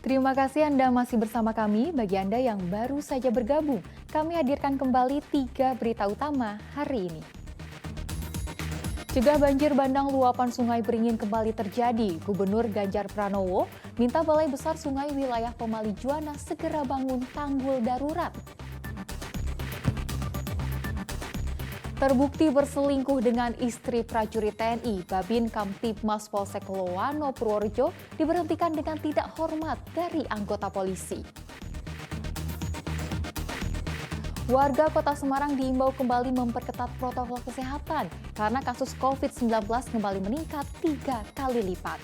Terima kasih Anda masih bersama kami. Bagi Anda yang baru saja bergabung, kami hadirkan kembali 3 berita utama hari ini. Cegah banjir bandang luapan Sungai Beringin kembali terjadi. Gubernur Ganjar Pranowo minta Balai Besar Sungai wilayah Pemali Juwana segera bangun tanggul darurat. Terbukti berselingkuh dengan istri prajurit TNI, Babin Kamtibmas Polsek Lowano Purworejo diberhentikan dengan tidak hormat dari anggota polisi. Warga Kota Semarang diimbau kembali memperketat protokol kesehatan karena kasus COVID-19 kembali meningkat 3 kali lipat.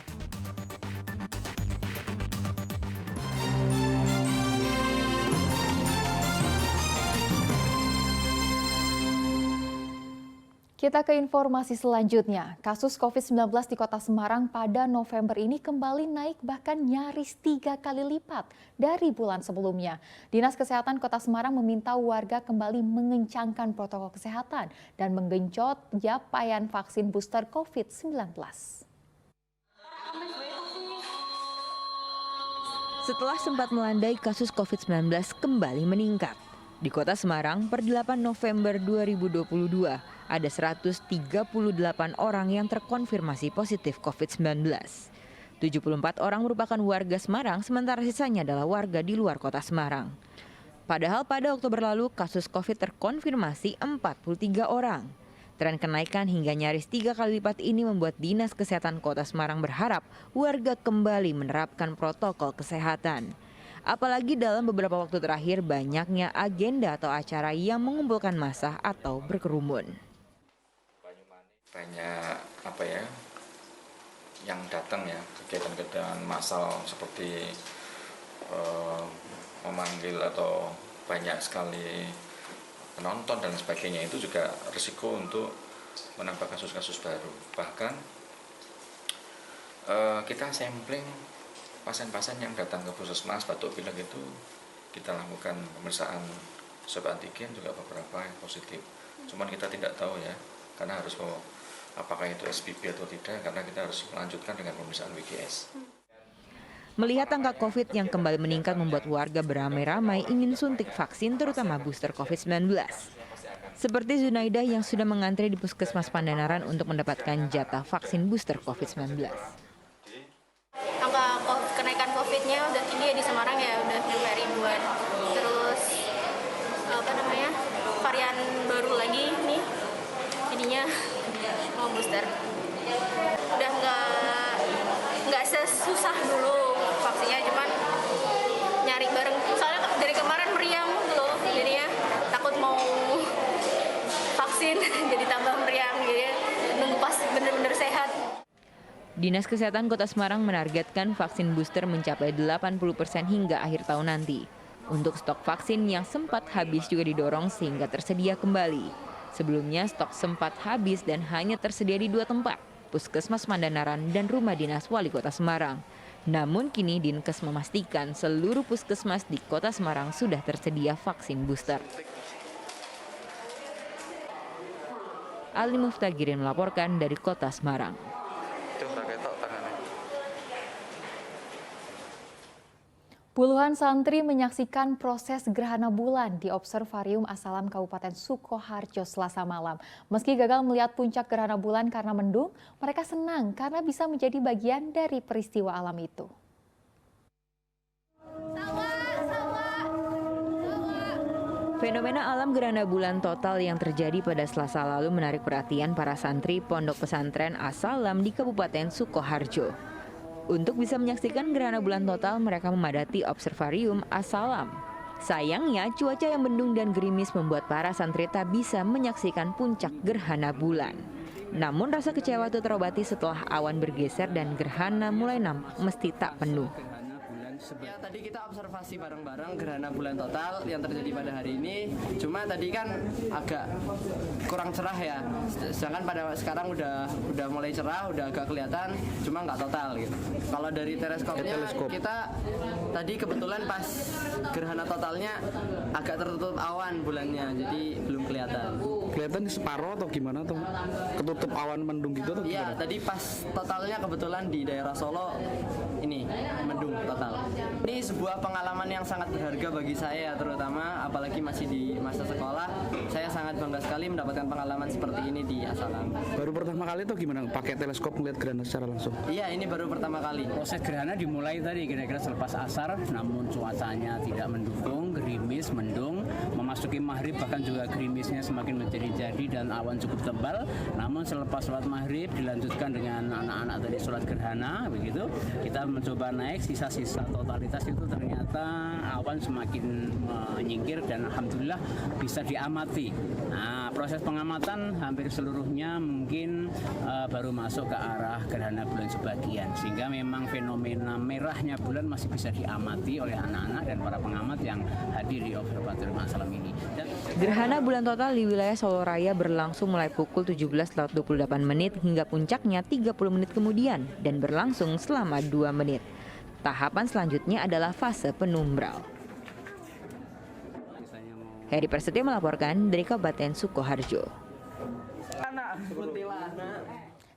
Kita ke informasi selanjutnya. Kasus COVID-19 di Kota Semarang pada November ini kembali naik bahkan nyaris 3 kali lipat dari bulan sebelumnya. Dinas Kesehatan Kota Semarang meminta warga kembali mengencangkan protokol kesehatan dan menggenjot capaian vaksin booster COVID-19. Setelah sempat melandai, kasus COVID-19 kembali meningkat. Di Kota Semarang, per 8 November 2022, ada 138 orang yang terkonfirmasi positif COVID-19. 74 orang merupakan warga Semarang, sementara sisanya adalah warga di luar Kota Semarang. Padahal pada Oktober lalu, kasus COVID terkonfirmasi 43 orang. Tren kenaikan hingga nyaris 3 kali lipat ini membuat Dinas Kesehatan Kota Semarang berharap warga kembali menerapkan protokol kesehatan. Apalagi dalam beberapa waktu terakhir banyaknya agenda atau acara yang mengumpulkan massa atau berkerumun. Banyak yang datang ya, kegiatan-kegiatan massal seperti memanggil atau banyak sekali penonton dan sebagainya, itu juga risiko untuk menambah kasus-kasus baru. Bahkan kita sampling pasien-pasien yang datang ke puskesmas batuk pilek itu kita lakukan pemeriksaan swab antigen juga beberapa yang positif. Cuman kita tidak tahu ya, karena harus apakah itu SPB atau tidak, karena kita harus melanjutkan dengan pemeriksaan WGS. Melihat angka COVID yang kembali meningkat membuat warga beramai-ramai ingin suntik vaksin terutama booster COVID-19. Seperti Zunaidah yang sudah mengantri di Puskesmas Pandanaran untuk mendapatkan jatah vaksin booster COVID-19. Angka kenaikan COVID-nya udah tinggi ya di Semarang ya, udah nyampe ribuan. Terus varian baru lagi nih, jadinya mau booster. Udah nggak sesusah dulu vaksinnya, cuman nyari bareng. Soalnya dari kemarin meriang loh, jadinya takut mau vaksin jadi tambah meriang, jadi nunggu pas bener-bener sehat. Dinas Kesehatan Kota Semarang menargetkan vaksin booster mencapai 80% hingga akhir tahun nanti. Untuk stok vaksin yang sempat habis juga didorong sehingga tersedia kembali. Sebelumnya stok sempat habis dan hanya tersedia di 2 tempat, Puskesmas Pandanaran dan Rumah Dinas Wali Kota Semarang. Namun kini Dinkes memastikan seluruh puskesmas di Kota Semarang sudah tersedia vaksin booster. Ali Muftagirin melaporkan dari Kota Semarang. Puluhan santri menyaksikan proses gerhana bulan di Observarium Asalam Kabupaten Sukoharjo Selasa malam. Meski gagal melihat puncak gerhana bulan karena mendung, mereka senang karena bisa menjadi bagian dari peristiwa alam itu. Fenomena alam gerhana bulan total yang terjadi pada Selasa lalu menarik perhatian para santri Pondok Pesantren Asalam di Kabupaten Sukoharjo. Untuk bisa menyaksikan gerhana bulan total, mereka memadati Observarium Asalam. Sayangnya, cuaca yang mendung dan gerimis membuat para santri tak bisa menyaksikan puncak gerhana bulan. Namun rasa kecewa itu terobati setelah awan bergeser dan gerhana mulai mesti tak penuh. Ya, tadi kita observasi bareng-bareng gerhana bulan total yang terjadi pada hari ini. Cuma tadi kan agak kurang cerah ya. Sedangkan pada sekarang udah mulai cerah, udah agak kelihatan, cuma nggak total gitu. Kalau dari teleskopnya kita tadi kebetulan pas gerhana totalnya agak tertutup awan bulannya, jadi belum kelihatan. kelihatan separuh atau gimana, atau ketutup awan mendung gitu atau Iya, gimana? tadi pas totalnya kebetulan di daerah Solo ini mendung total. Ini sebuah pengalaman yang sangat berharga bagi saya, terutama apalagi masih di masa sekolah. Saya sangat bangga sekali mendapatkan pengalaman seperti ini di Asalam. Baru pertama kali atau gimana pakai teleskop melihat gerhana secara langsung? Iya, ini baru pertama kali. Proses gerhana dimulai tadi kira-kira selepas asar, namun cuacanya tidak mendukung, gerimis, mendung, memasuki maghrib bahkan juga gerimisnya semakin menjadi-jadi dan awan cukup tebal. Namun selepas sholat maghrib dilanjutkan dengan anak-anak tadi sholat gerhana, begitu kita mencoba naik, sisa-sisa totalitas itu ternyata awan semakin menyingkir dan alhamdulillah bisa diamati. Nah, proses pengamatan hampir seluruhnya mungkin baru masuk ke arah gerhana bulan sebagian, sehingga memang fenomena merahnya bulan masih bisa diamati oleh anak-anak dan para pengamat yang hadir di Observatorium Asalam ini. Gerhana bulan total di wilayah Solo Raya berlangsung mulai pukul 17.28 hingga puncaknya 30 menit kemudian dan berlangsung selama 2 menit. Tahapan selanjutnya adalah fase penumbral. Heri Prasetyo melaporkan dari Kabupaten Sukoharjo.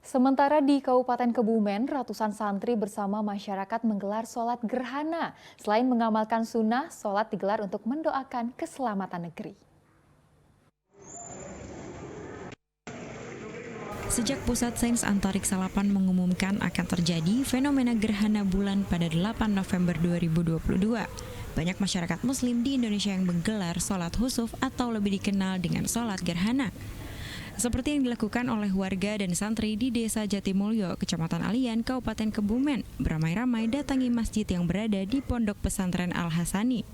Sementara di Kabupaten Kebumen, ratusan santri bersama masyarakat menggelar sholat gerhana. Selain mengamalkan sunnah, sholat digelar untuk mendoakan keselamatan negeri. Sejak Pusat Sains Antariksa 8 mengumumkan akan terjadi fenomena gerhana bulan pada 8 November 2022, banyak masyarakat muslim di Indonesia yang menggelar sholat khusuf atau lebih dikenal dengan sholat gerhana. Seperti yang dilakukan oleh warga dan santri di Desa Jatimulyo, Kecamatan Alian, Kabupaten Kebumen, beramai-ramai datangi masjid yang berada di Pondok Pesantren Al-Hasani.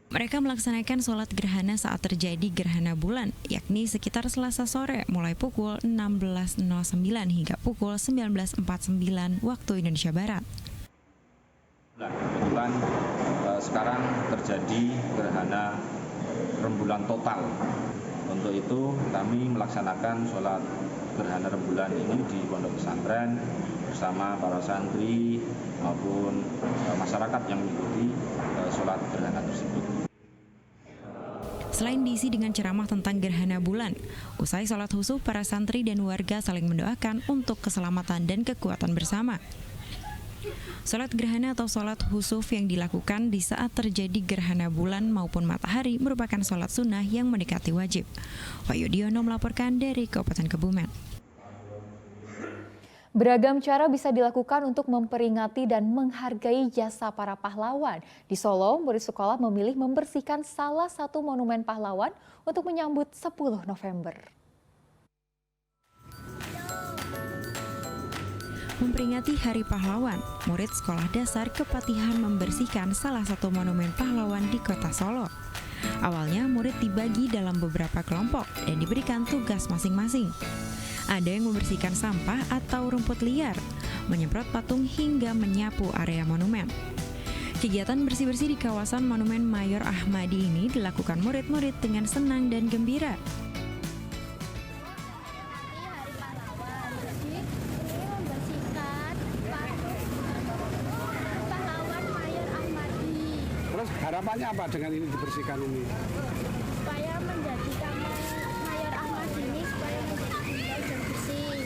Mereka melaksanakan sholat gerhana saat terjadi gerhana bulan, yakni sekitar Selasa sore mulai pukul 16.09 hingga pukul 19.49 waktu Indonesia Barat. Kebetulan sekarang terjadi gerhana rembulan total. Untuk itu kami melaksanakan sholat gerhana rembulan ini di Pondok Pesantren bersama para santri maupun masyarakat yang mengikuti sholat gerhana tersebut. Selain diisi dengan ceramah tentang gerhana bulan, usai sholat khusuf para santri dan warga saling mendoakan untuk keselamatan dan kekuatan bersama. Sholat gerhana atau sholat khusuf yang dilakukan di saat terjadi gerhana bulan maupun matahari merupakan sholat sunnah yang mendekati wajib. Wayudiono melaporkan dari Kabupaten Kebumen. Beragam cara bisa dilakukan untuk memperingati dan menghargai jasa para pahlawan. Di Solo, murid sekolah memilih membersihkan salah satu monumen pahlawan untuk menyambut 10 November. Memperingati Hari Pahlawan, murid sekolah dasar Kepatihan membersihkan salah satu monumen pahlawan di kota Solo. Awalnya murid dibagi dalam beberapa kelompok dan diberikan tugas masing-masing. Ada yang membersihkan sampah atau rumput liar, menyemprot patung hingga menyapu area monumen. Kegiatan bersih-bersih di kawasan Monumen Mayor Ahmadi ini dilakukan murid-murid dengan senang dan gembira. Harapannya apa dengan ini dibersihkan ini? Supaya menjadikan Mayor Ahmadi ini supaya menjadi bersih.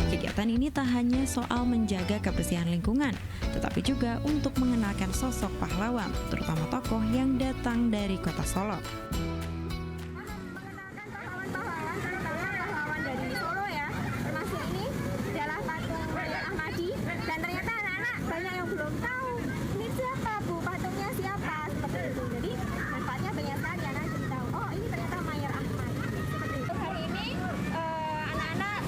Kegiatan ini tak hanya soal menjaga kebersihan lingkungan, tetapi juga untuk mengenalkan sosok pahlawan, terutama tokoh yang datang dari kota Solo. Pahlawan dari Solo ya, termasuk ini adalah patung Mayor Ahmadi, dan ternyata anak-anak banyak yang belum tahu ini siapa Bu, patungnya siapa, seperti itu. Jadi manfaatnya banyak sekali, anak jadi tahu, oh ini ternyata Mayor Ahmadi, seperti itu. Hari ini anak-anak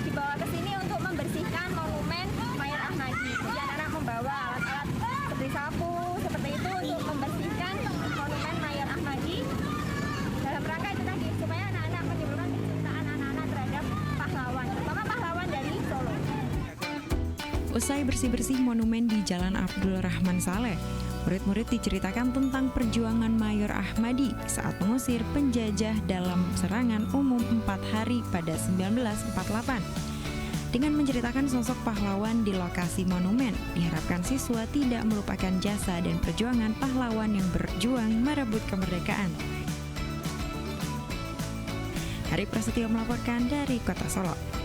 dibawa ke sini untuk membersihkan monumen Mayor Ahmadi. Jadi anak-anak membawa alat-alat seperti sapu, seperti itu untuk membersihkan monumen Mayor Ahmadi. Dalam rangka itu tadi, supaya anak-anak menimbulkan kecintaan anak-anak terhadap pahlawan, terutama pahlawan dari Solo. Usai bersih-bersih monumen di Jalan Abdul Rahman Saleh, murid-murid diceritakan tentang perjuangan Mayor Ahmadi saat mengusir penjajah dalam serangan umum 4 hari pada 1948. Dengan menceritakan sosok pahlawan di lokasi monumen, diharapkan siswa tidak melupakan jasa dan perjuangan pahlawan yang berjuang merebut kemerdekaan. Ari Prasetyo melaporkan dari Kota Solo.